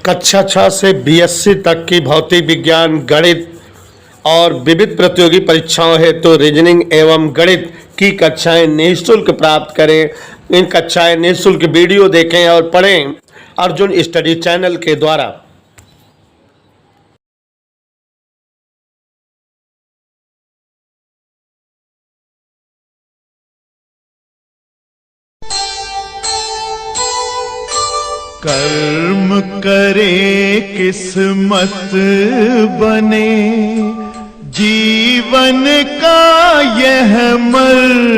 कक्षा 6 से बीएससी तक की भौतिक विज्ञान, गणित और विविध प्रतियोगी परीक्षाओं हेतु रीजनिंग एवं गणित की कक्षाएं निःशुल्क प्राप्त करें। इन कक्षाएं निःशुल्क वीडियो देखें और पढ़ें अर्जुन स्टडी चैनल के द्वारा। कर्म करे किस्मत बने, जीवन का यह मर्म,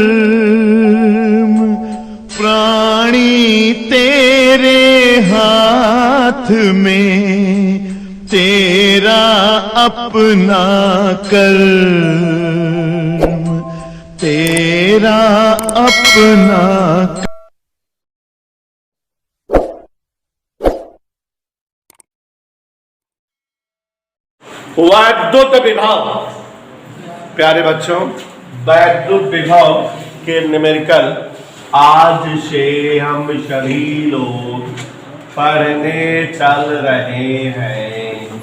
प्राणी तेरे हाथ में, तेरा अपना कर्म, तेरा अपना वैद्युत विभव। प्यारे बच्चों, वैद्युत विभव के न्यूमेरिकल आज से हम सभी लोग पढ़ने चल रहे हैं।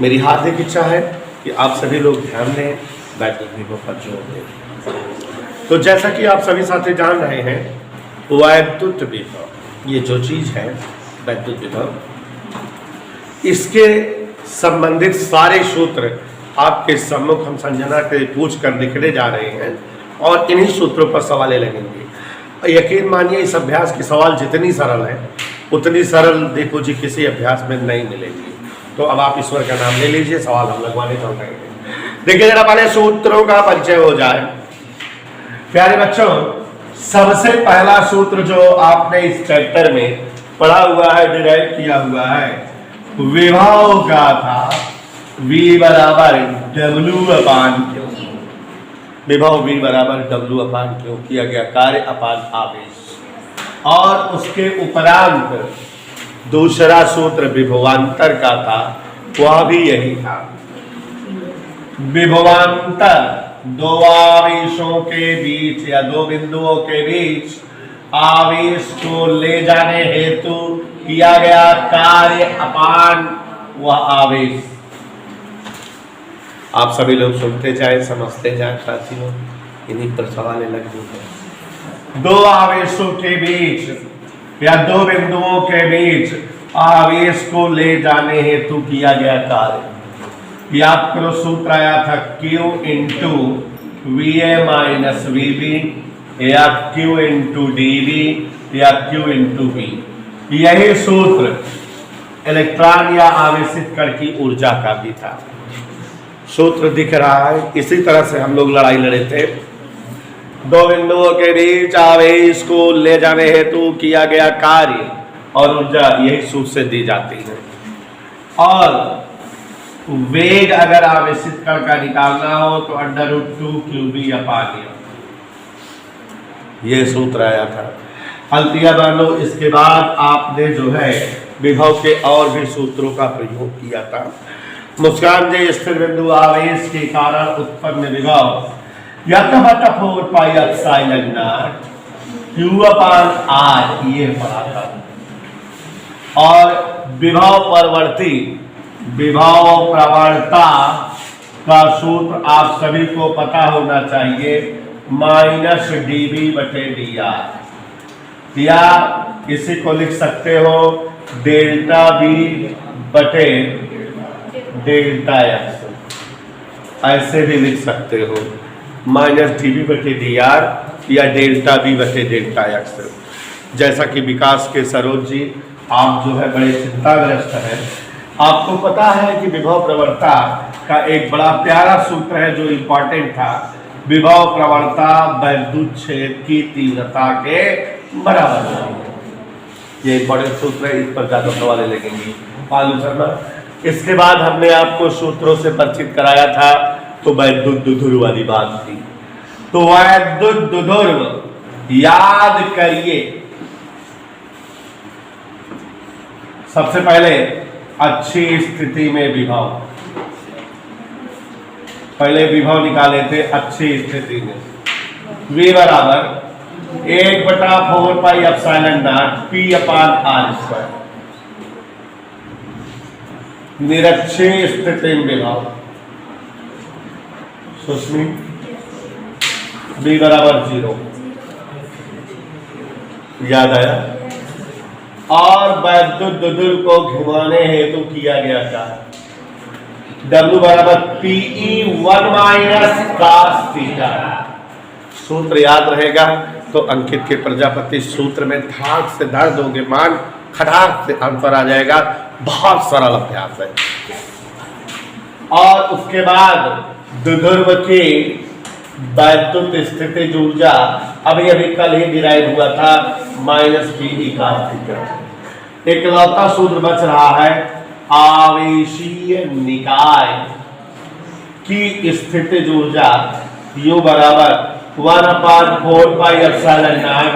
मेरी हार्दिक इच्छा है कि आप सभी लोग ध्यान दें, वैद्युत विभव पर जोर दें। तो जैसा कि आप सभी साथी जान रहे हैं, वैद्युत विभव ये जो चीज है वैद्युत विभव, इसके संबंधित सारे सूत्र आपके सम्मुख हम संजना के पूछ कर लिखने जा रहे हैं और इन्हीं सूत्रों पर सवालें लगेंगे। यकीन मानिए, इस अभ्यास की सवाल जितनी सरल है उतनी सरल देखो जी किसी अभ्यास में नहीं मिलेगी। तो अब आप ईश्वर का नाम ले लीजिए, सवाल हम लगवाने चल रहे हैं। देखिए जरा पहले सूत्रों का परिचय हो जाए। प्यारे बच्चों, सबसे पहला सूत्र जो आपने इस चैप्टर में पढ़ा हुआ है, डिराइव किया हुआ है, विभव का था V बराबर W अपान क्यू। विभव V बराबर W अपान क्यू, किया गया कार्य अपान आवेश। और उसके उपरांत दूसरा सूत्र विभवांतर का था, वह भी यही था। विभवांतर दो आवेशों के बीच या दो बिंदुओं के बीच आवेश को ले जाने हेतु किया गया कार्य अपान वह आवेश। आप सभी लोग सुनते जाए, समझते जाए साथियों, इन्हीं पर सवाल लगे हैं। दो आवेशों के बीच या दो बिंदुओं के बीच आवेश को ले जाने हेतु किया गया कार्य। याद करो, सूत्र आया था Q into VA minus VB या Q इंटू DB या Q इंटू V। यही सूत्र इलेक्ट्रॉन या आवेशित कण की ऊर्जा का भी था। सूत्र दिख रहा है। इसी तरह से हम लोग लड़ाई लड़े थे। दो बिंदुओं के बीच आवेश को ले जाने हेतु किया गया कार्य और ऊर्जा यही सूत्र से दी जाती है। और वेग अगर आवेशित कण का निकालना हो तो √2qb अपान ये सूत्र आया था। अलतिया बालो, इसके बाद आपने जो है विभव के और भी सूत्रों का प्रयोग किया था। मुस्कान जे स्थिर बिंदु आवेश के कारण उत्पन्न विभव या तो 4 pi epsilon not q upon r ये पढ़ा था। और विभव परवर्ती विभव प्रवणता का सूत्र आप सभी को पता होना चाहिए, -dB/dr, या इसी को लिख सकते हो डेल्टा बी बटे डेल्टा एक्स, ऐसे भी लिख सकते हो, -dB/dr या डेल्टा बी बटे डेल्टा एक्स। जैसा कि विकास के सरोज जी, आप जो है बड़े चिंताग्रस्त हैं। आपको पता है कि विभव प्रवणता का एक बड़ा प्यारा सूत्र है जो इंपॉर्टेंट था। विभव प्रवणता वैद्युत क्षेत्र की तीव्रता के बराबर है। ये इंपॉर्टेंट सूत्र है, इस पर ज्यादा सवाल लगेंगे मालूम करना। इसके बाद हमने आपको सूत्रों से परिचित कराया था, तो वैद्युत दुध्रुव वाली बात थी। तो वैद्युत दुध्रुव याद करिए। सबसे पहले अच्छी स्थिति में विभव, पहले विभव निकाले थे अच्छी स्थिति में। V बराबर 1/4 पाई एप्सिलॉन नॉट P/r²। निरक्षीय स्थिति में विभव सुस्मी बी बराबर 0, याद आया। और वैद्युत दुदुल को घुमाने हेतु किया गया था W बराबर PE1 माइनस cos थीटा। सूत्र याद रहेगा तो अंकित के प्रजापति सूत्र में धाक से धर दोगे मान, खटाक से आंसर आ जाएगा। बहुत सरल अभ्यास है। और उसके बाद द्विध्रुव की वैद्युत स्थितिज ऊर्जा अभी अभी कल ही डिराइव हुआ था माइनस PE cos थीटा। इकलौता सूत्र बच रहा है आवेशीय निकाय की स्थितिज ऊर्जा U बराबर 1/4 pi epsilon not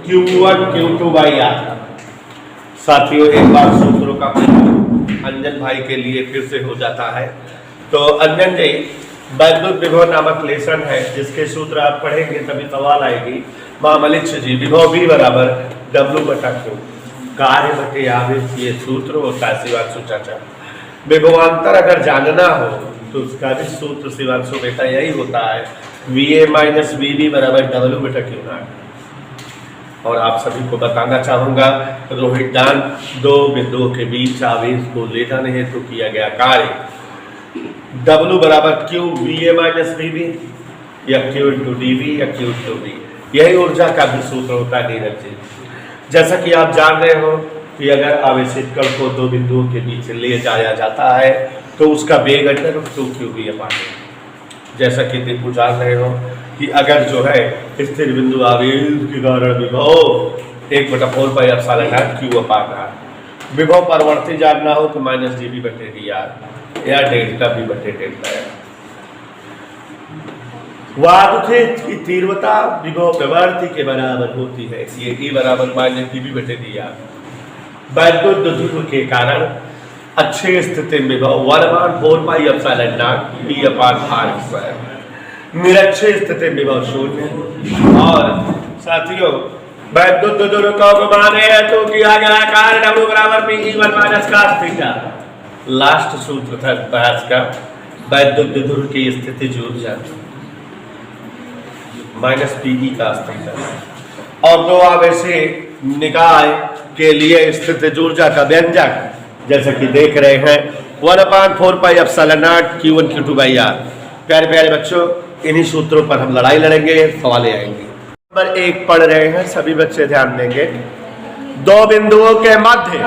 Q1 Q2 by R। साथियों एक बार सूत्रों का प्रयोग अंजन भाई के लिए फिर से हो जाता है। तो अंजन जी, वैद्युत विभव नामक लेसन है जिसके सूत्र आप पढ़ेंगे तभी सवाल आएगी। मामलिक्ष जी, विभव V बराबर W बटा Q, कार्य बटे आवेश, ये सूत्र होता है शिवांशु चाचा। विभवांतर अगर जानना हो तो उसका भी सूत्र शिवांशु बेटा यही होता है VA माइनस VB बराबर W बटा Q नॉट। और आप सभी को बताना चाहूंगा रोहित दान दो बिंदुओं के बीच आवेश को ले जाने हेतु किया गया कार्य W बराबर Q VA माइनस VB या Q इंटू DB या Q इंटू V, यही ऊर्जा का भी सूत्र होता है नीरज जी। जैसा कि आप जान रहे हो कि अगर आवेशित कण को दो बिंदुओं के बीच ले जाया जाता है तो उसका वेग √2qV/। जैसा कि दीपू जान रहे हो कि अगर जो है स्थिर बिंदु आवेश के कारण विभव 1/4 पाई एप्सिलॉन नॉट Q/R। विभव परवर्ती जानना हो तो -dB/dr या डेल्टा V/डेल्टा। वायुक्षेत्र की तीव्रता विभव प्रवृत्ति के बराबर होती है, ये E बराबर -dB/dr। वैद्युत द्विध्रुव के कारण अच्छी स्थिति में विभव 1/4 पाई एप्सिलॉन नॉट P/R²। निरक्षीय स्थिति में विभव 0। और साथियों वैद्युत द्विध्रुव को घुमाने हेतु किया गया कार्य W बराबर PE1 minus cos theta. Last सूत्र था बहस का, वैद्युत द्विध्रुव की स्थितिज ऊर्जा माइनस PE cos थीटा। और दो आवेशी निकाय के लिए स्थितिज ऊर्जा का व्यंजक जैसे कि देख रहे हैं 1/4 pi epsilon not Q1 Q2 by R। प्यारे प्यारे बच्चों, इन्हीं सूत्रों पर हम लड़ाई लड़ेंगे, सवाल आएंगे। नंबर 1 पढ़ रहे हैं, सभी बच्चे ध्यान देंगे। दो बिंदुओं के मध्य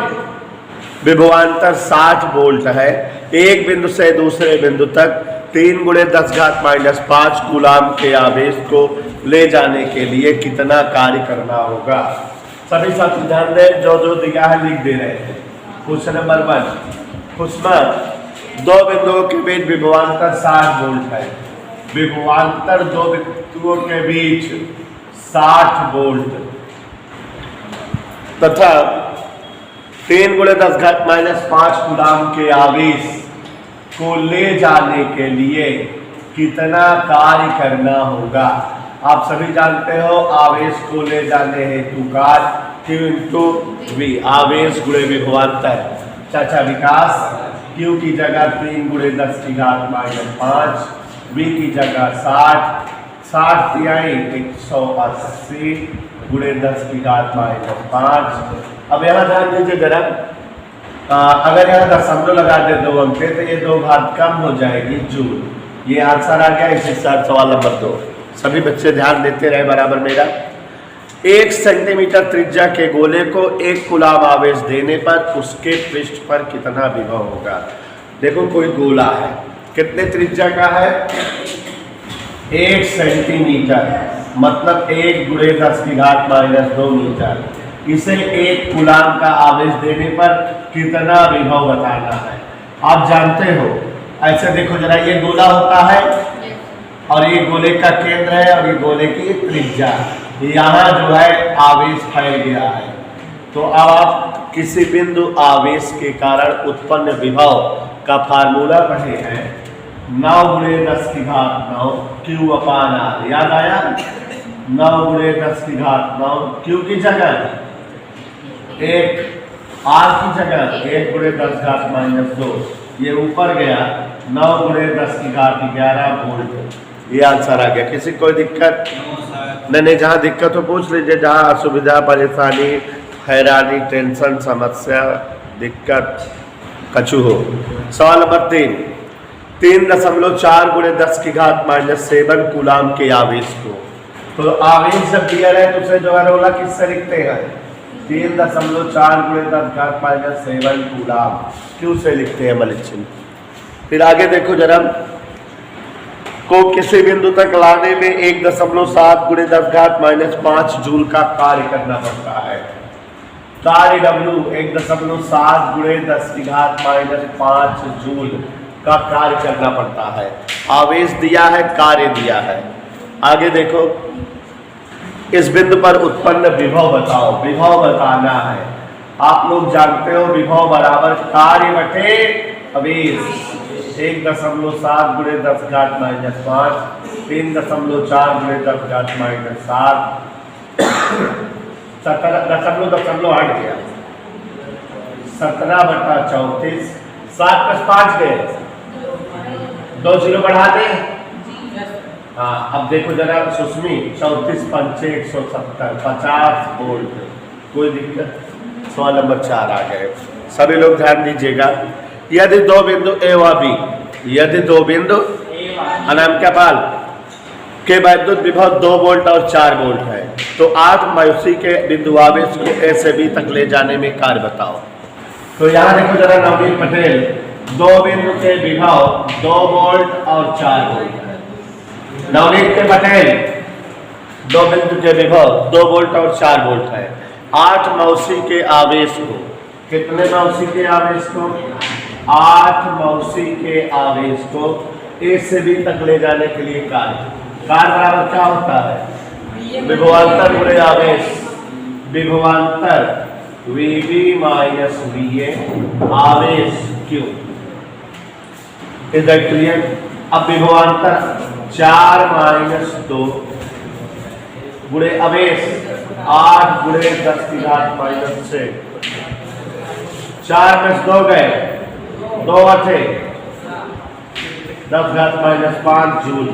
विभवांतर 60 वोल्ट है। एक बिंदु से दूसरे बिंदु तक 3 × 10⁻⁵ कूलाम के आवेश को ले जाने के लिए कितना कार्य करना होगा। सभी साथी ध्यान दें, जो जो दिया है लिख दे रहे हैं। क्वेश्चन नंबर 1, उसमें दो बिंदुओं के बीच विभवांतर 60 वोल्ट है। विभवांतर दो बिंदुओं के बीच 60 वोल्ट तथा 3 × 10⁻⁵ कूलाम के आवेश को ले जाने के लिए कितना कार्य करना होगा। आप सभी जानते हो आवेश को ले जाने हेतु कार्य Q इंटू V, आवेश गुणे विभवांतर। चाचा विकास, Q की जगह 3 × 10⁻⁵, V की जगह 60 तिहाई 180 × 10⁻⁵। अब यहाँ ध्यान दीजिए जरा, अगर यहाँ दशमलव लगा दे 2 अंक पे तो ये 2 घात कम हो जाएगी जूल। ये आंसर आ गया इसी साथ सवाल नंबर 2। सभी बच्चे ध्यान देते रहे बराबर मेरा। 1 सेंटीमीटर त्रिज्या के गोले को 1 कूलाम आवेश देने पर उसके पृष्ठ पर कितना विभव होगा। देखो कोई गोला है, कितने त्रिज्या का है? 1 सेंटीमीटर, मतलब 1 × 10⁻² मीटर। इसे 1 कूलाम का आवेश देने पर कितना विभव बताना है। आप जानते हो, ऐसे देखो जरा, ये गोला होता है और ये गोले का केंद्र है और ये गोले की त्रिज्या। यहाँ जो है आवेश फैल गया है। तो अब आप किसी बिंदु आवेश के कारण उत्पन्न विभव का फार्मूला पढ़े हैं 9 × 10⁹ Q/R। याद आया? 9 × 10⁹ Q की जगह 1, R की जगह 1 × 10⁻²। ये ऊपर गया 9 गुणे 10 की घात 11 वोल्ट। ये आंसर आ गया। किसी कोई दिक्कत? नहीं, जहाँ दिक्कत हो पूछ लीजिए, जहाँ असुविधा, परेशानी, हैरानी, टेंशन, समस्या, दिक्कत कछु हो। सवाल नंबर 3, 3.4 गुणे 10 की घात -7 कूलाम के आवेश को। तो आवेश जब दिया रहे तो उसे जो है रोला किससे लिखते हैं? 3.4 गुणे 10 घात -7 कूलाम, क्यों से लिखते हैं मलिक चिन्ह। फिर आगे देखो जरा, को किसी बिंदु तक लाने में 1.7 गुणे 10 घात -5 जूल का कार्य करना पड़ता है। कार्य W 1.7 गुणे 10 की घात -5 जूल का कार्य करना पड़ता है। आवेश दिया है, कार्य दिया है। आगे देखो, इस बिंदु पर उत्पन्न विभव बताओ। विभव बताना है। आप लोग जानते हो विभव बराबर कार्य बटे आवेश। 1.7 गुणे 10 घात -5, 3.4 गुणे 10 घात -7, 17 हट गया, 17/34, 7 + 5 गए, 2 0 बढ़ा दे। हाँ, अब देखो जरा सुस्मी, 34 5 170, 50 वोल्ट। कोई दिक्कत? सवाल नंबर 4 आ गए। सभी लोग ध्यान दीजिएगा। यदि दो बिंदु ए व बी, यदि दो बिंदु अनाम क्या पाल के वैद्युत विभव 2 वोल्ट और 4 वोल्ट है, तो 8 मायूसी के बिंदु आवेश को ए से बी तक ले जाने में कार्य बताओ। तो यहाँ देखो जरा नवनीत पटेल, दो बिंदु के विभव 2 वोल्ट और 4 वोल्ट है। नवनीत के पटेल, दो बिंदु के विभव 2 वोल्ट और 4 वोल्ट है। 8 मायूसी के आवेश को, कितने मायूसी के आवेश को? 8 मायूसी के आवेश को ए से बी तक ले जाने के लिए कार्य बराबर क्या होता है? विभवांतर गुणे आवेश, विभवांतर VB माइनस VA आवेश Q। Is that clear? अब विभवांतर 4 - 2 गुणे आवेश 8 गुणे 10 की घात -6, 4 में 2 गए, 2 8 10 घात -5 जूल।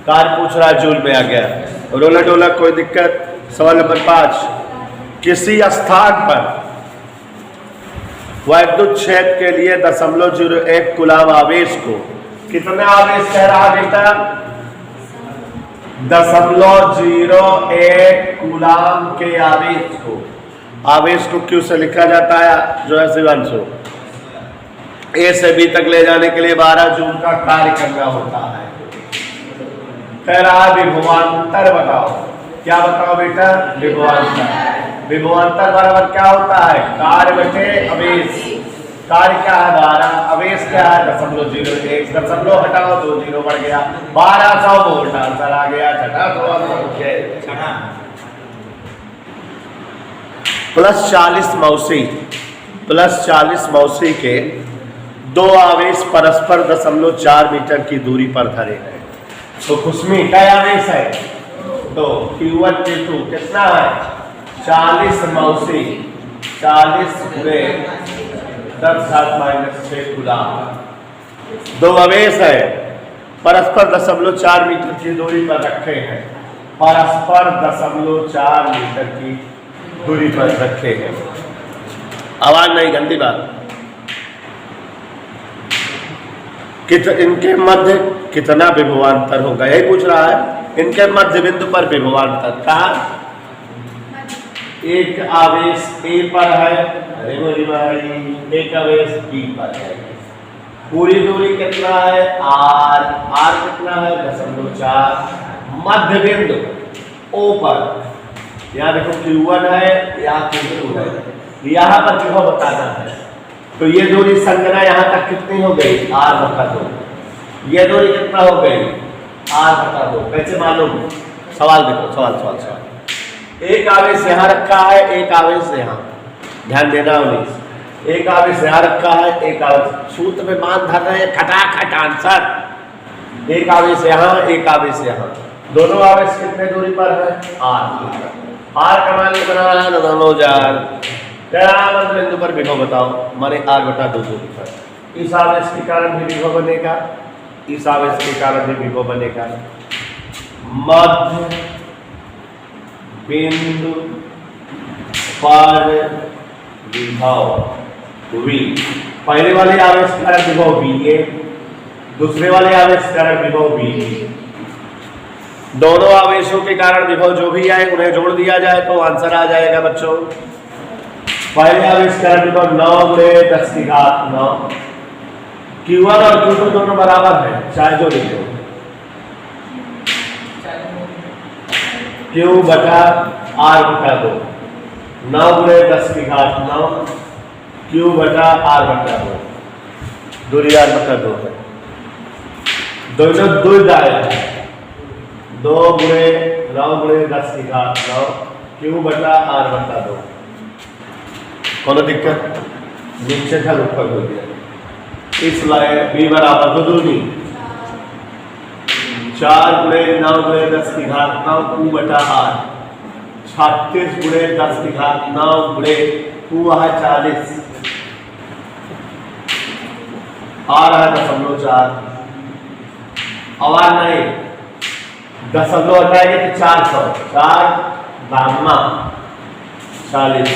कार्य पूछ रहा है, जूल में आ गया। रोला डोला कोई दिक्कत? सवाल नंबर 5, किसी स्थान पर वैद्युत क्षेत्र के लिए 0.01 कूलाम आवेश को, कितना आवेश कह रहा बेटा? 0.01 कूलाम के आवेश को क्यों से लिखा जाता है? जो है शिवांशु, ए से बी तक ले जाने के लिए 12 जूल का कार्य करना होता है। कह रहा विभवांतर बताओ। क्या बताओ बेटा? विभवांतर। विभवांतर बराबर क्या होता है? कार्य बटे आवेश। कार्य क्या है? 12, आवेश क्या है? 0.01, 0 हटाओ 2 0 बढ़ गया, 1200 वोल्ट आंसर आ गया। छठा +40 मायूसी के 2 आवेश परस्पर 0.4 मीटर की दूरी पर धरे हैं। तो कुसमी क्या आवेश है? तो Q1 Q2 कितना है? 40 मायूसी, 40 गुणे 10 घात -6 कूलाम। 2 आवेश है, परस्पर 0.4 मीटर की दूरी पर रखे हैं। परस्पर 0.4 मीटर की दूरी पर रखे हैं। आवाज नहीं, गंदी बात। इनके मध्य कितना विभवांतर होगा, यही पूछ रहा है। इनके मध्य बिंदु पर विभवांतर कहाँ? एक आवेश A पर है, अरे मेरी भाई, एक आवेश B पर है। पूरी दूरी कितना है? R कितना है? 0.4। मध्य बिंदु O पर, यहाँ देखो Q1 है, यहाँ Q2 है, यहाँ पर विभव बताना है। तो ये दूरी संगना यहाँ तक कितनी हो गई? R/2। ये दूरी कितना हो गई? R/2। कैसे मालूम? सवाल देखो, सवाल। एक आवेश यहाँ रखा है, एक आवेश यहाँ, ध्यान देना उन्नीस। एक आवेश यहाँ रखा है, एक आवेश, सूत्र में मान धर रहे हैं, खटाखट आंसर। एक आवेश यहाँ, एक आवेश यहाँ, दोनों आवेश कितने दूरी पर है? R का मान बना रहा है 9000। बिंदु पर विभव बताओ, माने R/2 दूरी पर। इस आवेश के कारण भी विभव बनेगा, इस आवेश के कारण भी विभव बनेगा। मध्य बिंदु पर विभव V, पहले वाले आवेश के कारण विभव VA, दूसरे वाले आवेश के कारण विभव VB। दोनों आवेशों के कारण विभव जो भी आए उन्हें जोड़ दिया जाए तो आंसर आ जाएगा बच्चों। पहले आवेश के कारण विभव 9 × 10⁹। Q1 और Q2 दोनों बराबर है, चाहे जो लिखो। Q बटा R बटा 2, 9 × 10⁹, Q बटा R बटा 2, दूरी R बटा 2 है। दोनों दो जाएगा, 2 × 9 × 10⁹, Q बटा R बटा 2। कोनो दिक्कत? नीचे था ऊपर हो गया। इसलिए B बराबर 2 दूनी 4 × 9 × 10⁹, Q बटा R, 36 × 10⁹, Q है 40, R है 0.4, और नहीं दशमलव हटाएंगे तो 400, 4 दामा 40,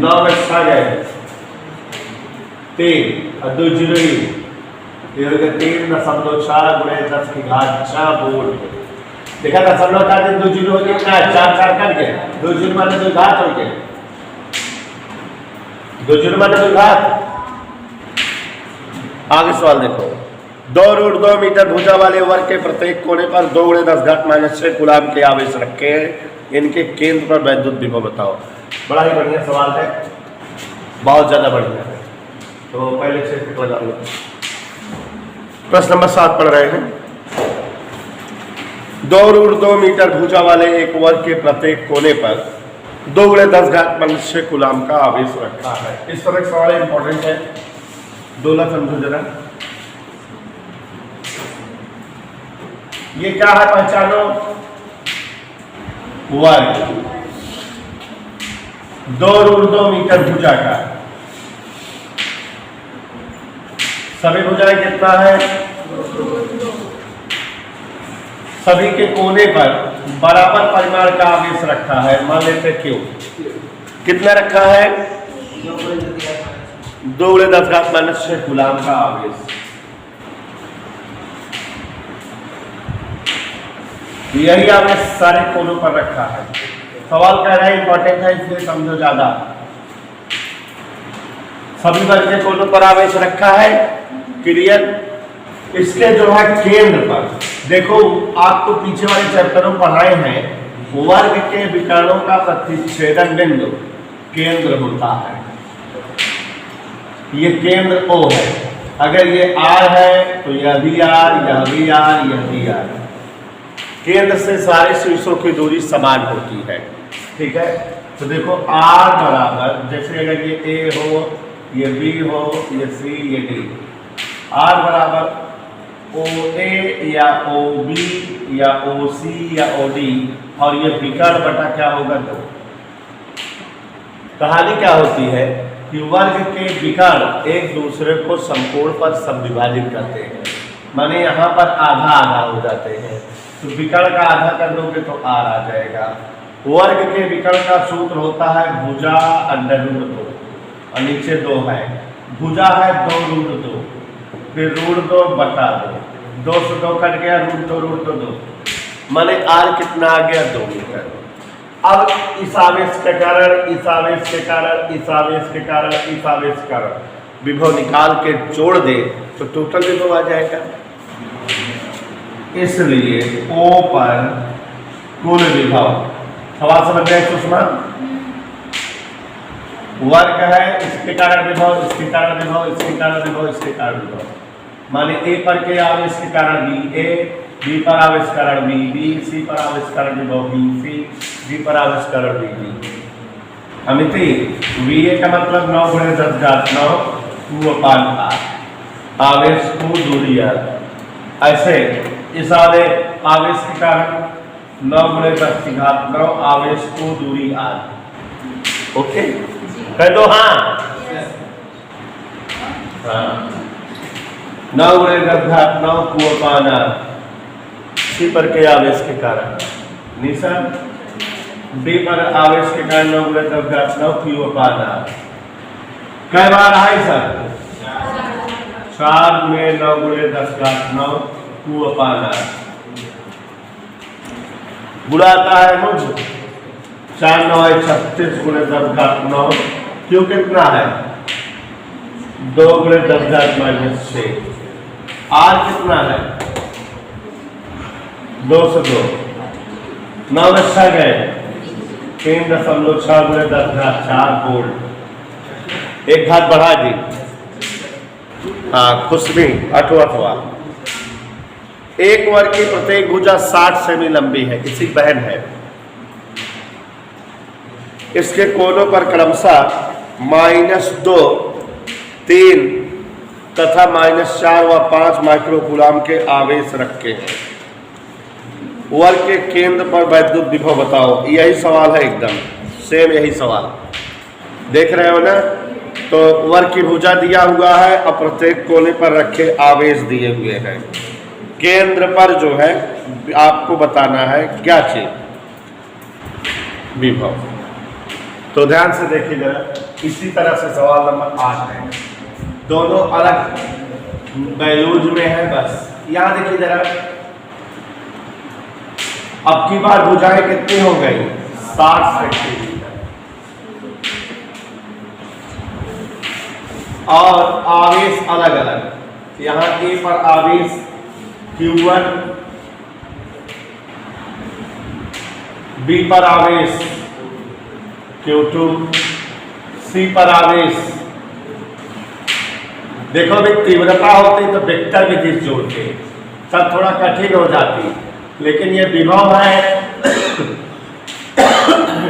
9 में 6 गए 3 और 2 जीरो ही, ये हो गया 3.4 × 10⁻⁴ वोल्ट। देखा 0.4 दिन 2 जीरो हो गया, 4 4 कर गए, 2 जीरो माने 2 घात हो गए, 2 जीरो माने 2 घात। आगे सवाल देखो, 2√2 मीटर भुजा वाले वर्ग के प्रत्येक कोने पर 2 × 10⁻⁶ कूलाम के आवेश रखे हैं, इनके केंद्र पर वैद्युत विभव बताओ। बड़ा ही बढ़िया सवाल है, बहुत ज्यादा बढ़िया है, तो पहले से टिक लगा लो। प्रश्न नंबर 7 पढ़ रहे हैं। 2√2 मीटर भुजा वाले एक वर्ग के प्रत्येक कोने पर 2 × 10⁻⁶ कूलाम का आवेश रखा है। इस तरह सवाल इंपॉर्टेंट है, दोनों समझो जरा। ये क्या है, पहचानो, वर्ग 2√2 मीटर भुजा का, सभी भुजाएं कितना है, सभी के कोने पर बराबर परिमाण का आवेश रखा है। मान लेते क्यों, कितना रखा है, 2 × 10⁻⁶ कूलाम का आवेश। यही आवेश सारे कोनों पर रखा है। सवाल कह रहा है इंपॉर्टेंट है, इसलिए समझो ज्यादा। सभी वर्ग के कोनों पर आवेश रखा है, क्लियर। इसके जो है केंद्र पर देखो, आपको पीछे वाले चैप्टरों पढ़ाए हैं, वर्ग के विकर्णों का प्रतिच्छेदन बिंदु केंद्र होता है। ये केंद्र O है, अगर ये R है तो यह भी R, यह भी R, यह भी R। केंद्र से सारे शीर्षों की दूरी समान होती है, ठीक है। तो देखो R बराबर, जैसे अगर ये A हो, ये B हो, ये C, ये D, R बराबर OA या OB या OC या OD, और ये विकर्ण बटा क्या होगा 2। कहानी क्या होती है कि वर्ग के विकर्ण एक दूसरे को समकोण पर समविभाजित करते हैं, माने यहाँ पर आधा आधा हो जाते हैं, तो विकर्ण का आधा कर दोगे तो R आ जाएगा। वर्ग के विकर्ण का सूत्र होता है भुजा √2, और नीचे 2 है, भुजा है 2√2, फिर √2 बटा 2, 2 से 2 कट गया, √2, माने R कितना आ गया, 2 मीटर। अब इस आवेश के कारण, इस आवेश के कारण, इस आवेश के कारण, इस आवेश के कारण विभव निकाल के जोड़ दे तो टोटल विभव आ जाएगा। इसलिए O पर कुल विभव, सवाल समझ गए सुषमा, वर्ग है, इसके कारण विभव, इसके कारण विभव, इसके कारण विभव, इसके कारण विभव, माने A पर के आवेश के कारण VA, B पर आवेश कारण VB, C पर आवेश कारण विभव VC, D पर आवेश कारण VB। अमिति, VA का मतलब 9 × 10⁹, 2/R, आवेश को दूरी R। ऐसे इस आवेश के कारण 9 × 10⁹, आवेश को दूरी R। ओके, कह दो हाँ। हाँ 9 गुणे 10 घात 9 Q अपान R C पर के आवेश के कारण निशान B पर आवेश के कारण 9 गुणे 10 घात 9 Q अपान R कई बार है सर 4 में 9 गुणे 10 घात 9 Q अपान R बुलाता है मुझे 4 9 36 गुणे 10 घात 9 क्यों कितना है 2 गुणे 10 घात -6 R कितना है 2 से 2 9 में 6 गए 3.6 गुणे 10 घात 4 वोल्ट एक घात बढ़ा दी हाँ खुशबी 8वां सवाल एक वर्ग की प्रत्येक भुजा 60 सेमी लंबी है किसी बहन है इसके कोनों पर क्रमशः -2 3 तथा -4 व 5 माइक्रोकूलाम के आवेश रखे हैं वर्ग के केंद्र पर वैद्युत विभव बताओ यही सवाल है एकदम सेम यही सवाल देख रहे हो ना तो वर्ग की भुजा दिया हुआ है और प्रत्येक कोने पर रखे आवेश दिए हुए हैं केंद्र पर जो है आपको बताना है क्या चीज विभव तो ध्यान से देखिए जरा इसी तरह से सवाल नंबर 8 है दोनों अलग वैल्यूज में है बस यहां देखिए जरा अब की बार भुजाएं कितनी हो गई 60 सेंटीमीटर और आवेश अलग अलग यहां ए पर आवेश Q1 B पर आवेश Q2 C पर आवेश देखो भी तीव्रता होती तो वेक्टर विधि जोड़ते तब थोड़ा कठिन हो जाती लेकिन ये विभव है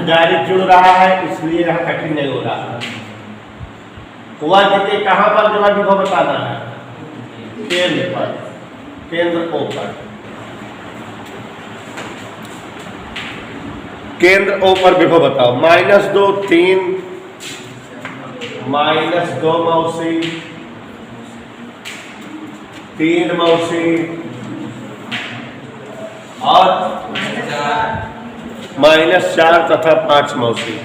डायरेक्ट जुड़ रहा है इसलिए यह कठिन नहीं हो रहा हुआ देखिए कहां पर जो है विभव बताना है केंद्र पर केंद्र O पर केंद्र O पर विभव बताओ -2 3 -2 मौसी 3 मौसी और -4 तथा 5 मौसी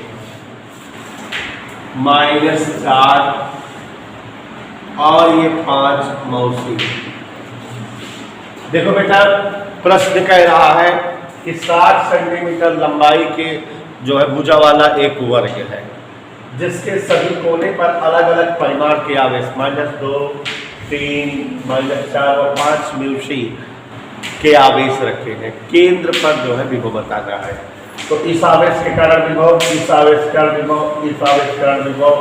-4 और ये 5 मौसी देखो बेटा प्रश्न कह रहा है कि 60 सेंटीमीटर लंबाई के जो है भुजा वाला एक वर्ग है जिसके सभी कोने पर अलग अलग परिमाण के आवेश -2 3 -4 और 5 मिलसी के आवेश रखे हैं केंद्र पर जो है विभव बताना है तो इस आवेश के कारण विभव इस आवेश के कारण विभव इस आवेश के कारण विभव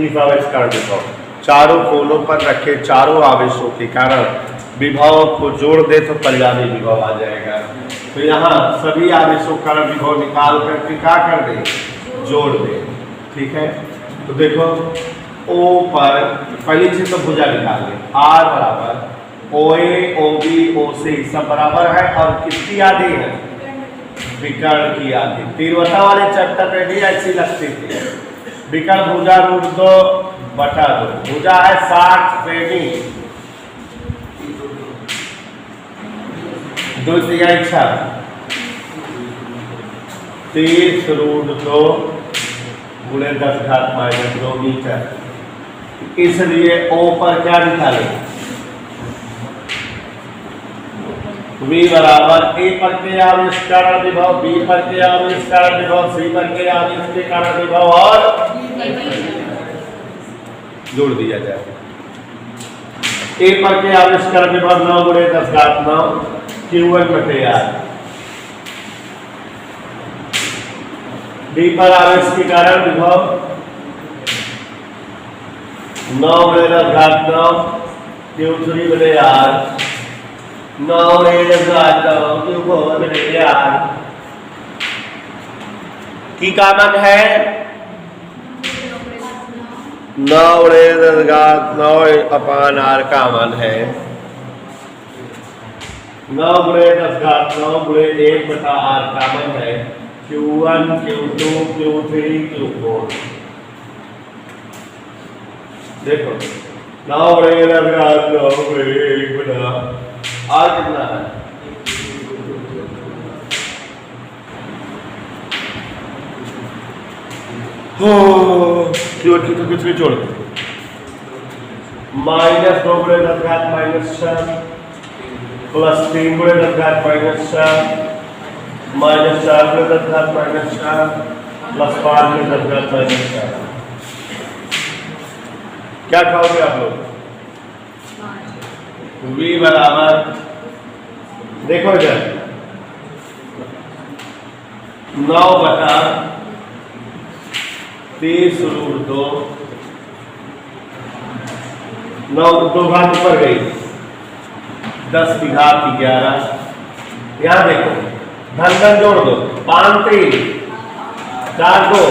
इस आवेश के कारण विभव चारों कोनों पर रखे चारों आवेशों के कारण विभव को जोड़ दे तो परिणामी विभव आ जाएगा तो यहाँ सभी आवेशों का विभव निकाल करके क्या कर दे जोड़ दे ठीक है तो देखो O पर पहली चीज तो भुजा निकाल दे R बराबर OA OB OC सब बराबर है और किसकी आधी है विकर्ण की आधी तीव्रता वाले चैप्टर पे भी ऐसी लगती थी विकर्ण भुजा √2/2 भुजा है 60 सेमी 2/6 30 √2 गुणे 10 घात -2 मीटर इसलिए O पर क्या निकालें V बराबर A पर के आवेश कारण विभव B पर के आवेश कारण विभव C पर के आवेश के कारण विभव और जोड़ दिया जाए A पर के आवेश कारण विभव 9 गुणे 10 घात 9 Q1/R B पर आवेश के कारण विभव 9 गुणे 10 घात 9 Q3/R 9 गुणे 10 घात 9 Q4/R की कामन है 9 गुणे 10 घात 9/R कामन है 9 गुणे 10 घात 9 गुणे 1/R कामन है Q1 Q2 Q3 Q4 देखो 9 बड़े 10 घात 9 1 गुना और कितना है क्यों तो कुछ भी छोड़ दो -2 गुणे 10 घात -4 प्लस 3 गुणे 10 घात -4 -4 गुणे 10 घात -4 प्लस 5 गुणे 10 घात -4। क्या खाओगे आप लोग? v बराबर देखो इधर 9/30√2 9 2 घात ऊपर गई 10 की घात 11। यहां देखो धन धन जोड़ दो 5 3 4 2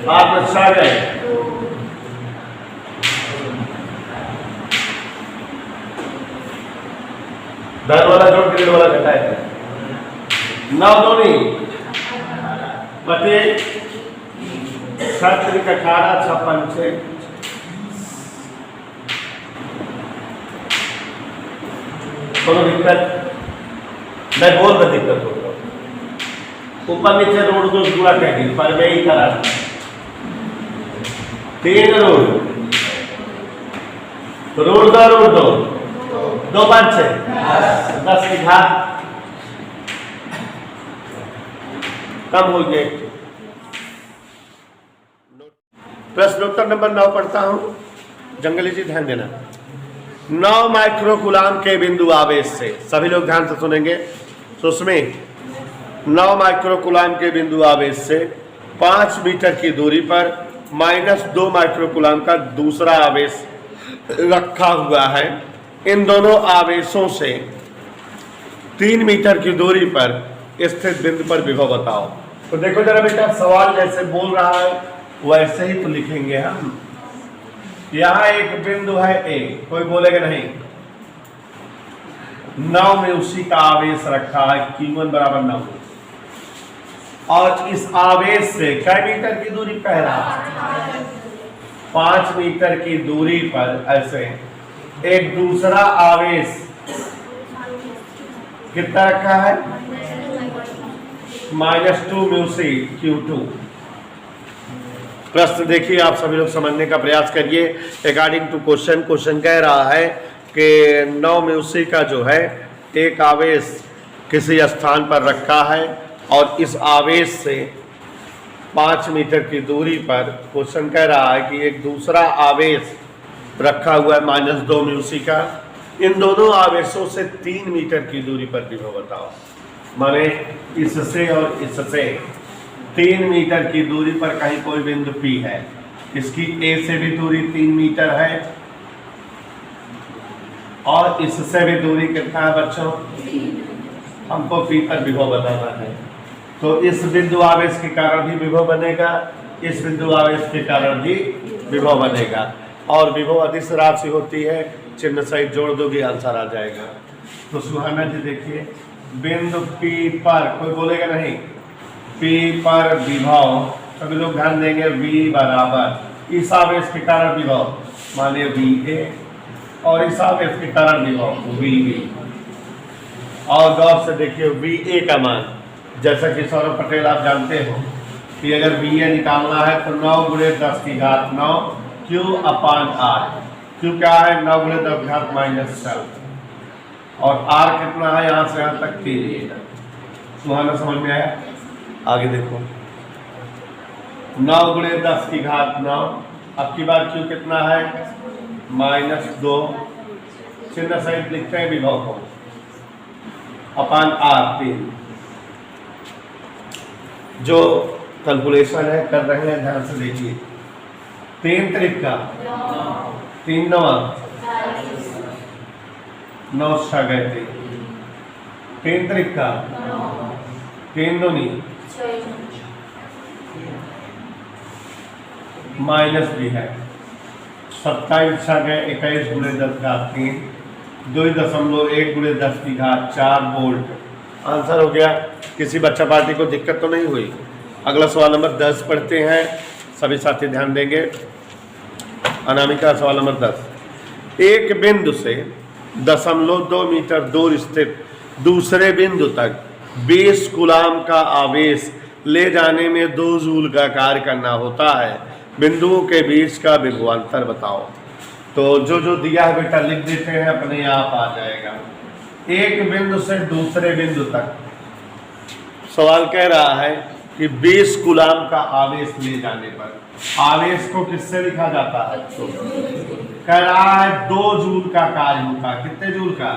5 में 6 गए धन वाला जोड़ के वाला घटाए 9 2 नहीं बटे 7 3 18 6 5 6 कोनो दिक्कत मैं बोल रहा दिक्कत हो रहा ऊपर नीचे रोड दो पूरा कह पर मैं ही करा 3 रोड दो 2 5 6 10 की घात कम हो गए। प्रश्नोत्तर नंबर 9 पढ़ता हूं, जंगली जी ध्यान देना। 9 माइक्रोकुलाम के बिंदु आवेश से, सभी लोग ध्यान से सुनेंगे, तो उसमें 9 माइक्रोकुलाम के बिंदु आवेश से 5 मीटर की दूरी पर -2 माइक्रोकुलाम का दूसरा आवेश रखा हुआ है। इन दोनों आवेशों से 3 मीटर की दूरी पर स्थित बिंदु पर विभव बताओ। तो देखो जरा बेटा, सवाल जैसे बोल रहा है वैसे ही तो लिखेंगे हम। यहां एक बिंदु है ए, कोई बोलेगा नहीं, 9 में उसी का आवेश रखा है Q1 बराबर 9 और इस आवेश से कै मीटर की दूरी कह रहा है 5 मीटर की दूरी पर ऐसे एक दूसरा आवेश कितना रखा है -2 म्यू सी Q2। प्रश्न देखिए, आप सभी लोग समझने का प्रयास करिए। अकॉर्डिंग टू क्वेश्चन कह रहा है कि 9 म्यू सी का जो है एक आवेश किसी स्थान पर रखा है और इस आवेश से 5 मीटर की दूरी पर क्वेश्चन कह रहा है कि एक दूसरा आवेश रखा हुआ है -2 म्यू सी का। इन दोनों आवेशों से 3 मीटर की दूरी पर विभव बताओ। माने इससे और इससे 3 मीटर की दूरी पर कहीं कोई बिंदु P है, इसकी A से भी दूरी 3 मीटर है और इससे भी दूरी कितना है बच्चों, हमको P पर विभव बताना है। तो इस बिंदु आवेश के कारण भी विभव बनेगा, इस बिंदु आवेश के कारण भी विभव बनेगा और विभव अदिश राशि होती है, चिन्ह सहित जोड़ दोगे आंसर आ जाएगा। तो सुहाना जी देखिए, बिंदु P पर कोई बोलेगा नहीं, P पर विभव सभी लोग ध्यान देंगे V बराबर इस आवेश के कारण विभव माने VA और इस आवेश के कारण विभव VB। और गौर से देखिए VA का मान, जैसा कि सौरभ पटेल आप जानते हो कि अगर VA निकालना है तो 9 गुणे 10 की घात 9 Q/R। Q क्या है 9 गुणे 10 की घात -4 और R कितना है यहाँ से यहाँ तक 3। सुहाना समझ में आया? आगे देखो 9 गुणे 10 की घात 9, अब की बार Q कितना है -2, चिन्ह सहित लिखते हैं विभव को /R 3। जो कैलकुलेशन है कर रहे हैं ध्यान से देखिए। 3 त्रिका 3 9 9 6 गए थे, 3 त्रिका 3 दूनी माइनस भी है 27 6 गए 21 गुणे 10 की घात 3 2.1 गुणे 10 की घात 4 वोल्ट। आंसर हो गया। किसी बच्चा पार्टी को दिक्कत तो नहीं हुई? अगला सवाल नंबर 10 पढ़ते हैं, सभी साथी ध्यान देंगे। अनामिका सवाल नंबर 10, एक बिंदु से 0.2 मीटर दूर स्थित दूसरे बिंदु तक 20 कूलाम का आवेश ले जाने में 2 जूल का कार्य करना होता है। बिंदुओं के बीच का विभवांतर बताओ। तो जो दिया है बेटा लिख देते हैं, अपने आप आ जाएगा। एक बिंदु से दूसरे बिंदु तक सवाल कह रहा है कि 20 कूलाम का आवेश ले जाने पर, आवेश को किससे लिखा जाता है? तो कह रहा है 2 जूल का कार्य होगा। कितने जूल का?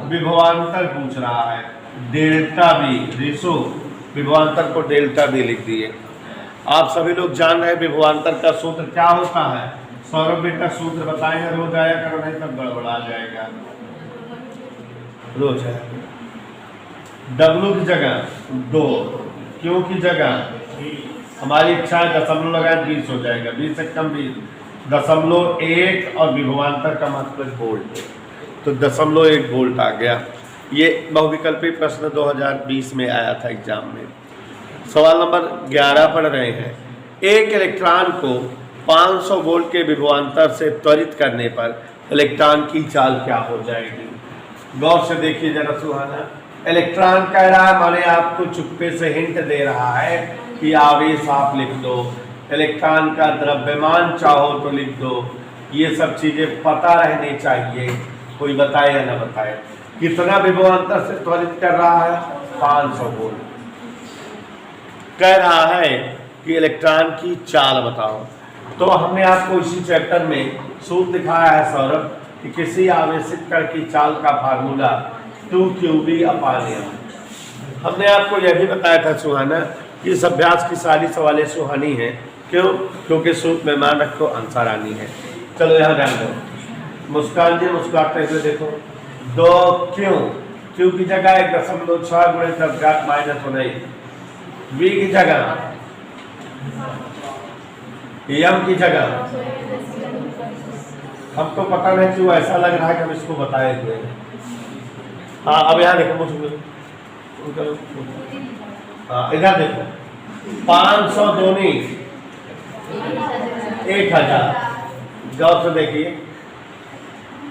विभवांतर पूछ रहा है, डेल्टा बी रेशो, विभवांतर को डेल्टा बी लिख दिए। आप सभी लोग जान रहे हैं विभवांतर का सूत्र क्या होता है। सौरभ बेटा सूत्र बताएंगे, रोज आया करो नहीं तब गड़बड़ा जाएगा। रोज है W की जगह 2, Q की जगह हमारी इच्छा है दशमलव लगाए 20 हो जाएगा, 20 से कम 20, 0.1 और विभवांतर का मतलब वोल्ट, तो 0.1 वोल्ट आ गया। ये बहुविकल्पी प्रश्न 2020 में आया था एग्जाम में। सवाल नंबर 11 पढ़ रहे हैं। एक इलेक्ट्रॉन को 500 वोल्ट के विभवांतर से त्वरित करने पर इलेक्ट्रॉन की चाल क्या हो जाएगी? गौर से देखिए जरा सुहाना। इलेक्ट्रॉन कह रहा है, माने आपको चुप्पे से हिंट दे रहा है कि आवेश आप लिख दो, इलेक्ट्रॉन का द्रव्यमान चाहो तो लिख दो। ये सब चीजें पता रहनी चाहिए, कोई बताए या ना बताए। कितना विभवांतर से त्वरित कर रहा है? 500 वोल्ट। कह रहा है कि इलेक्ट्रॉन की चाल बताओ। तो हमने आपको इसी चैप्टर में सूत्र दिखाया है सौरभ कि किसी आवेशित कण की चाल का फार्मूला 2qV/m। हमने आपको यह भी बताया था सुहाना कि इस अभ्यास की सारी सवालें सुहानी हैं। क्यों? क्योंकि सूत्र में मान रखो आंसर आनी है। चलो यहाँ ध्यान दो, मुस्कान जी मुस्कुराते हुए देखो। 2q की जगह 1.6 गुणे 10⁻⁹ V की जगह m की जगह, हमको पता नहीं क्यों ऐसा लग रहा है कि हम इसको बताए हुए हैं। हाँ अब यहाँ देखो मुझे, हाँ इधर देखो, 500 दूनी 1000। गौर से देखिए,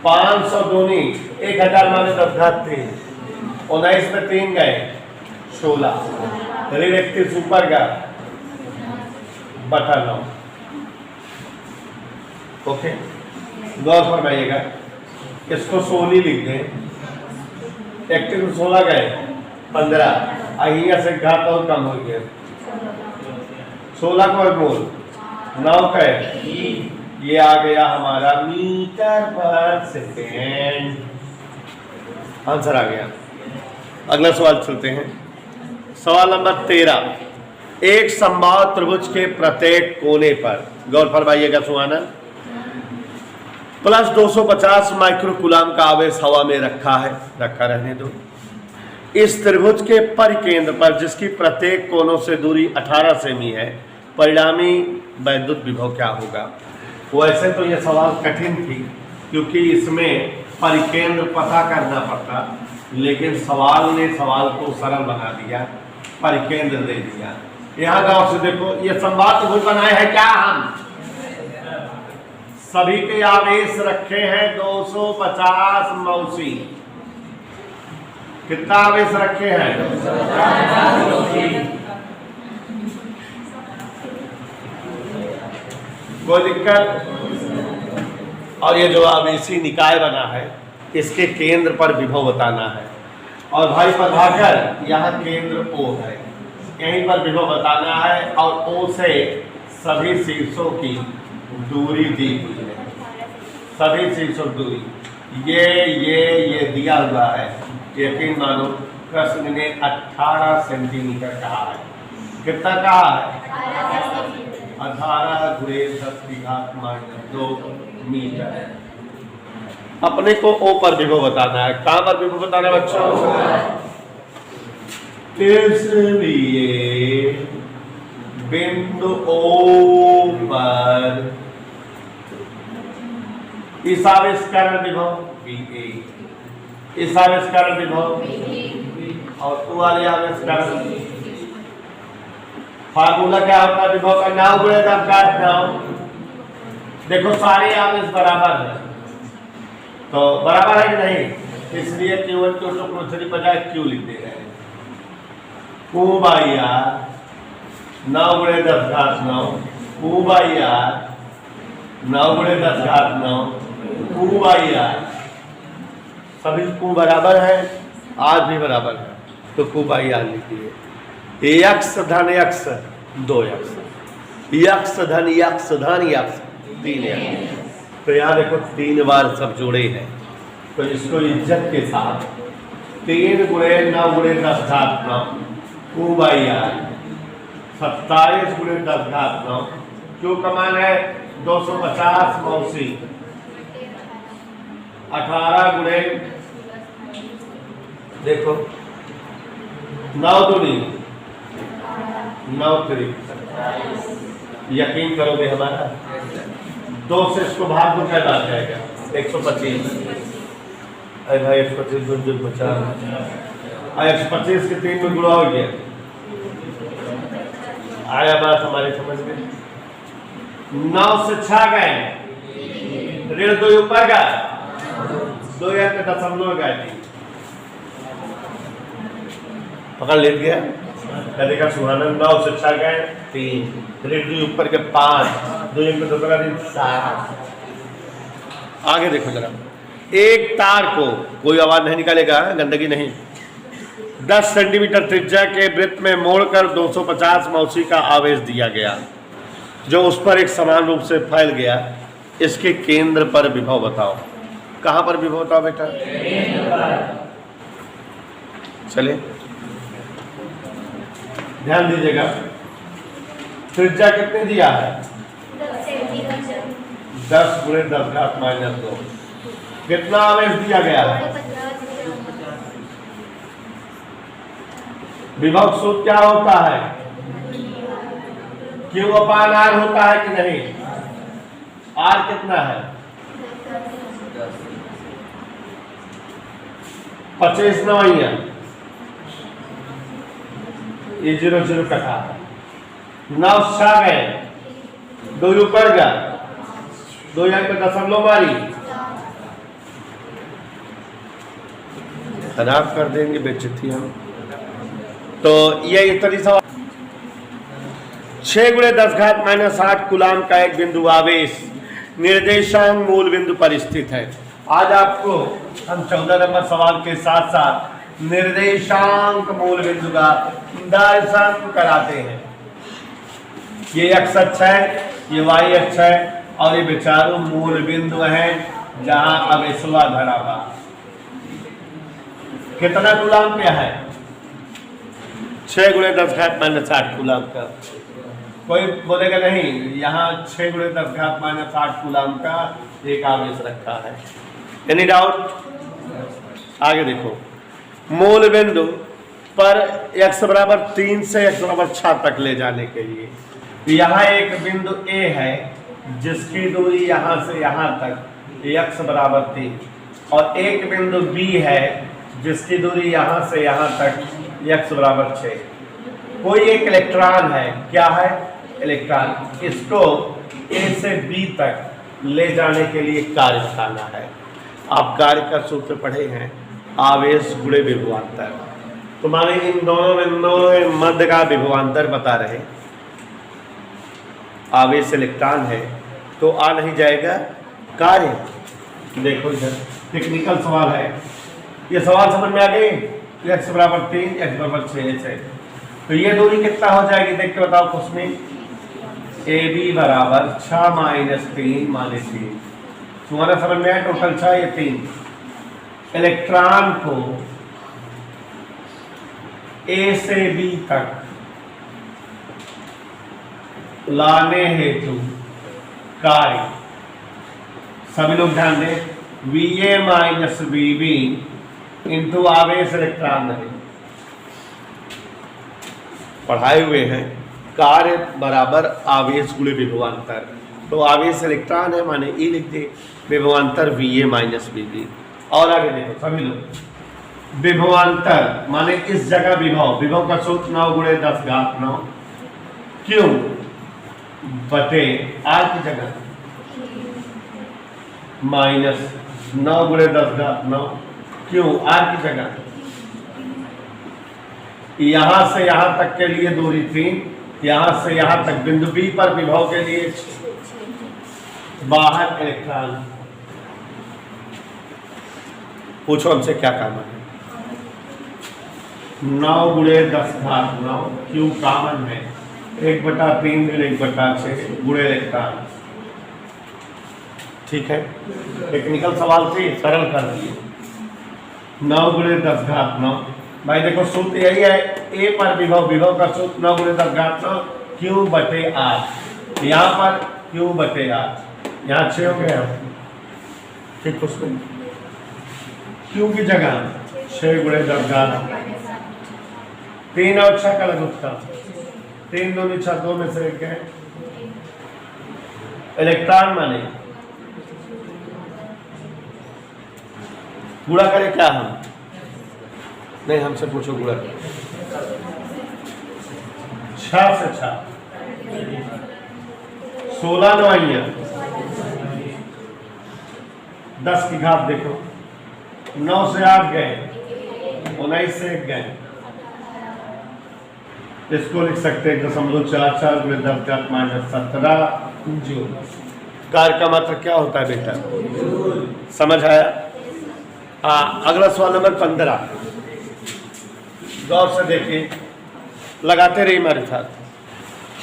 500 दूनी 1000 माने 10⁻3, 19 में 3 गए 16, रिलेक्टिव सुपर का बटा 9। ओके, गौर फरमाइएगा। इसको 16 लिख दें, एक्टिव 16 गए 15, अहिया से घात और कम हो गया, 16 को बोल 9 कहे, ये आ गया हमारा मीटर पर सेकेंड। आंसर आ गया। अगला सवाल चलते हैं। सवाल नंबर 13। एक समबाहु त्रिभुज के प्रत्येक कोने पर, गौर फरमाइएगा सुहाना, प्लस 250 माइक्रोकूलाम का आवेश हवा में रखा है, रखा रहने दो। इस त्रिभुज के परिकेंद्र पर जिसकी प्रत्येक कोनों से दूरी 18 सेमी है, परिणामी वैद्युत विभव क्या होगा? वैसे तो यह सवाल कठिन थी क्योंकि इसमें परिकेंद्र पता करना पड़ता, लेकिन सवाल ने सवाल को सरल बना दिया, परिकेंद्र दे दिया। यहाँ गांव से देखो, ये समबाहु त्रिभुज बनाए हैं क्या? हम सभी के आवेश रखे हैं 250 मौसी। कितना आवेश रखे हैं? कोई दिक्कत? और ये जो आवेशी निकाय बना है इसके केंद्र पर विभव बताना है। और भाई प्रभाकर यहाँ केंद्र O है, यहीं पर विभव बताना है और O से सभी शीर्षों की दूरी दी हुई है, सभी शीर्षों दूरी ये दिया हुआ है। यकीन मानो प्रश्न ने 18 सेंटीमीटर कहा है। कितना कहा है? 18 × 10⁻² मीटर। अपने को O पर विभव बताना है। कहाँ पर विभव बताना है बच्चों? इसलिए बिंदु O पर इस आवेशकारण विभव VA, इस आवेशकारण विभव और O वाले आवेशकारण। फार्मूला क्या होता है विभव का? 9 × 10⁻⁹। देखो सारे आवेश बराबर है, तो बराबर है कि नहीं, इसलिए Q1 Q2 Q3 बजाय Q लिख दे रहे हैं। Q/R 9 × 10⁹ Q/R 9 × 10⁹ Q/R सभी Q बराबर है, R भी बराबर है, तो Q/R लिखिए। यक्स धन यक्स 2 यक्स, यक्स धन यक्स धन यक्स 3 यक्स। तो यहाँ देखो 3 बार सब जोड़े हैं, तो इसको इज्जत के साथ 3 × 9 × 10⁹ Q/R 27 × 10⁹ Q का मान है 250 मौसी 18 × देखो 9 दूनी 9 3 यकीन करोगे हमारा 2 से इसको भाग दो क्या आ जाएगा 125। अरे भाई 125 जो 50 125 के 3 में गुणा हो गया। आया बात हमारे समझ में। 9 से 6 गए, ऋण 2 ऊपर का 2 के दशमलव गए, पकड़ ले गया। देखा सुहाना 9 से 6 गए 3, ऋण 2 ऊपर के 5, 2 के 2 का 7। आगे देखो जरा, एक तार को कोई आवाज नहीं निकालेगा, गंदगी नहीं, 10 सेंटीमीटर त्रिज्या के वृत्त में मोड़कर 250 मौसी का आवेश दिया गया, जो उस पर एक समान रूप से फैल गया। इसके केंद्र पर विभव बताओ। कहां पर विभव बताओ बेटा? चले ध्यान दीजिएगा, त्रिज्या कितने दिया है? 10 × 10⁻²। कितना आवेश दिया गया है? विभव सूत्र क्या होता है? Q/R होता है कि नहीं? R कितना है? 25 9 ये 0 0 कटा 9 6 गए, 2 ऊपर का 2 यहाँ पे दशमलव मारी, खराब कर देंगे बेइज्जती हम। तो ये इतनी सवाल 6 × 10⁻8 कूलाम का एक बिंदु आवेश निर्देशांक मूल बिंदु पर स्थित है। आज आपको हम 14 नंबर सवाल के साथ साथ निर्देशांक मूल बिंदु का दर्शन कराते हैं। ये x अक्ष है, ये y अक्ष है, और ये विचारों मूल बिंदु हैं जहां आवेशवा धरा हुआ। कितना कूलाम क्या है? 6 × 10⁻8 कूलाम का। कोई बोलेगा नहीं, यहाँ 6 × 10⁻8 कूलाम का एक आवेश रखा है। Any doubt? आगे देखो, मूल बिंदु पर x = 3 से x = 6 तक ले जाने के लिए यहाँ एक बिंदु A है जिसकी दूरी यहाँ से यहाँ तक x = 3, और एक बिंदु B है जिसकी दूरी यहाँ से यहाँ तक x = 6। कोई एक इलेक्ट्रॉन है, क्या है? इलेक्ट्रॉन। इसको A से B तक ले जाने के लिए कार्य दिखाना है। आप कार्य का सूत्र पढ़े हैं, आवेश गुणे विभवांतर। तो माने इन दोनों में मध्य का विभवांतर बता रहे, आवेश इलेक्ट्रॉन है तो आ नहीं जाएगा कार्य। देखो इधर टेक्निकल सवाल है, ये सवाल समझ में आ गई? x = 3 x = 6 है, तो ये दूरी कितना हो जाएगी देख के बताओ कुछ में। AB = 6 - 3 - 3। तुम्हारा समझ में आया? टोटल 6 ये 3। इलेक्ट्रॉन को A से B तक लाने हेतु कार्य, सभी लोग ध्यान दें, VA - VB इंटू आवेश इलेक्ट्रॉन है, पढ़ाए हुए हैं। कार्य बराबर आवेश गुणे विभवांतर, तो आवेश इलेक्ट्रॉन है माने E लिख दे, विभवांतर VA - VB। और आगे देखो सभी लोग, विभवांतर माने इस जगह विभव, विभव का सूत्र 9 × 10⁹ क्यों बटे R की जगह 9 गुणे 10 घात 9। क्यों? आर की जगह यहां से यहां तक के लिए दूरी 3, यहां से यहां तक बिंदु बी पर विभव के लिए 6। बाहर इलेक्ट्रॉन। पूछो हमसे क्या काम है? 9 गुणे 10 घात 9। क्यों? कॉमन है 1/3 1/6 गुणे इलेक्ट्रॉन। ठीक है, टेक्निकल सवाल थे, सरल कर दिए। 9 गुणे 10 घात 9। भाई देखो सूत्र यही है, ए पर विभव, विभव का सूत्र 9 गुणे 10 घात 9 क्यू बटे आर। यहाँ पर क्यू बटे आर, यहाँ 6 हो गया। ठीक, उसमें क्यू की जगह 6 गुणे 10 घात 3 और 6 का लघु उत्तर 3 2 6 2 में से एक है। इलेक्ट्रॉन माने गुणा करें क्या हम? नहीं, हमसे पूछो गुणा करें। 6 से 6 16 9 10 की घात देखो, 9 से 8 गए, 19 से 1 गए। इसको लिख सकते हैं 0.44 गुणे 10 घात -17 जूल। कार्य का मात्रा क्या होता है बेटा? समझ आया? अगला सवाल नंबर 15, गौर से देखिए, लगाते रहिए हमारे साथ।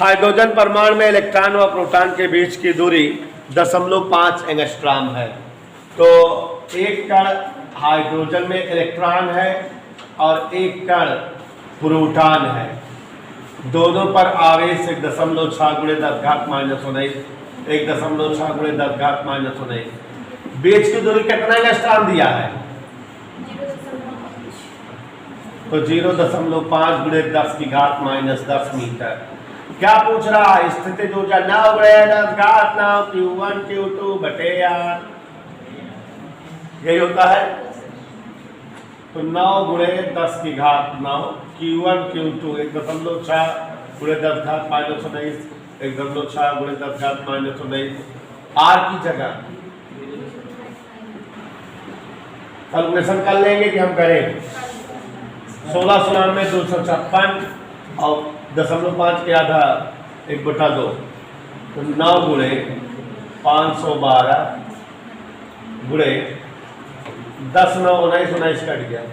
हाइड्रोजन परमाणु में इलेक्ट्रॉन व प्रोटॉन के बीच की दूरी 0.5 एंगस्ट्रॉम है। तो एक कण हाइड्रोजन में इलेक्ट्रॉन है और एक कण प्रोटॉन है। दोनों पर आवेश 1.6 गुणे 10 घात -19, 1.6 गुणे 10 घात -19। बीच की दूरी कितना एंगस्ट्रॉम दिया है? तो 0.5 गुणे 10 की घात -10 मीटर। क्या पूछ रहा है? स्थितिज ऊर्जा 9 गुणे 10 घात 9 Q1 Q2 बटे आर। यही होता है। तो 9 गुणे 10 की घात 9 Q1 Q2 1.6 गुणे 10 घात -19, 1.6 गुणे 10 घात -19। आर की जगह कैलकुलेशन कर लेंगे कि हम करें। 16 16 में 256 और 0.5 के आधा 1/2, तो 9 गुणे 512 गुणे 10 9 19 19 कट गया,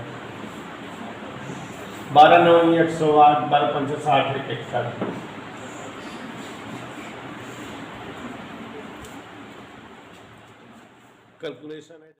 12 9 108, 12 5 60 61। कैलकुलेशन है।